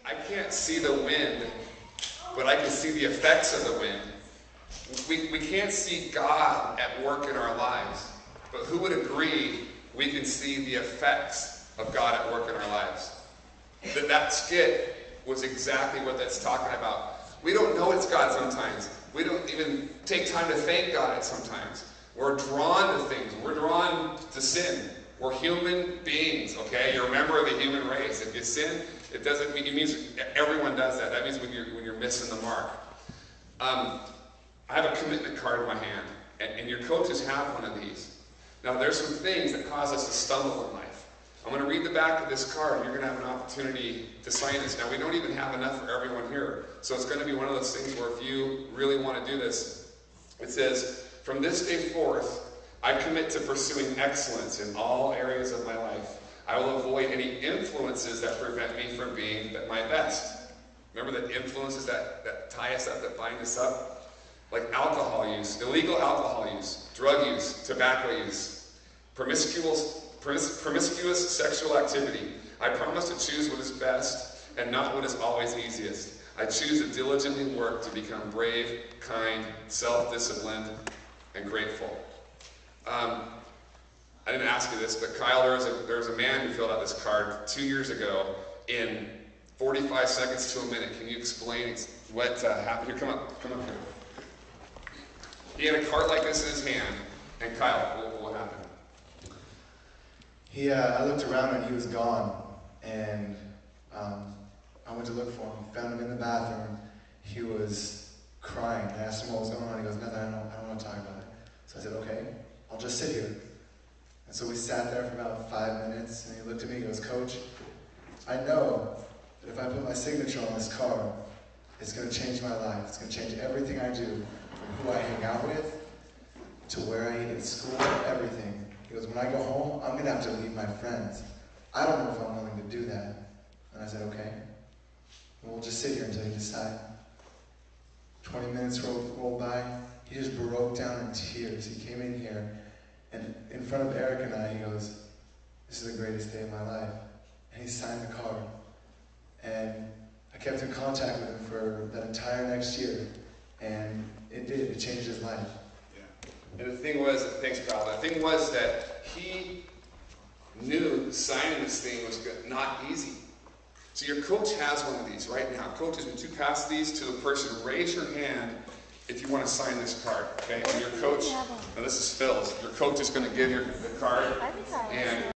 I can't see the wind, but I can see the effects of the wind. We can't see God at work in our lives, but who would agree we can see the effects of God at work in our lives? That skit was exactly what that's talking about. We don't know it's God sometimes. We don't even take time to thank God sometimes. We're drawn to things. We're drawn to sin. We're human beings, okay? You're a member of the human race. If you sin, it doesn't mean, it means everyone does that. That means when you're missing the mark. I have a commitment card in my hand, and your coaches have one of these. Now, there's some things that cause us to stumble in life. I'm going to read the back of this card, and you're going to have an opportunity to sign this. Now, we don't even have enough for everyone here, so it's going to be one of those things where if you really want to do this, it says, "From this day forth, I commit to pursuing excellence in all areas of my life. I will avoid any influences that prevent me from being at my best." Remember the influences that tie us up, that bind us up? Like alcohol use, illegal alcohol use, drug use, tobacco use, promiscuous sexual activity. I promise to choose what is best and not what is always easiest. I choose to diligently work to become brave, kind, self-disciplined, and grateful. I didn't ask you this, but Kyle, there was a man who filled out this card 2 years ago in 45 seconds to a minute. Can you explain what happened? Here, come up here. He had a card like this in his hand, and Kyle, what happened? I looked around and he was gone, and I went to look for him. Found him in the bathroom. He was crying. I asked him what was going on. He goes, "Nothing. I don't want to talk about it." So I said, "Okay, I'll just sit here." And so we sat there for about 5 minutes, and he looked at me and goes, "Coach, I know that if I put my signature on this card, it's going to change my life. It's going to change everything I do, from who I hang out with to where I eat at school, everything." He goes, "When I go home, I'm going to have to leave my friends. I don't know if I'm willing to do that." And I said, "Okay, well, we'll just sit here until you decide." 20 minutes rolled by. He just broke down in tears. He came in here, and in front of Erik and I, he goes, "This is the greatest day of my life." And he signed the card. And I kept in contact with him for that entire next year. And it did. It changed his life. Yeah. And the thing was, thanks, Kyle. The thing was that he knew signing this thing was not easy. So your coach has one of these right now. Coaches, would you pass these to the person? Raise your hand if you want to sign this card, okay? And your coach, now this is Phil's. Your coach is going to give you the card, and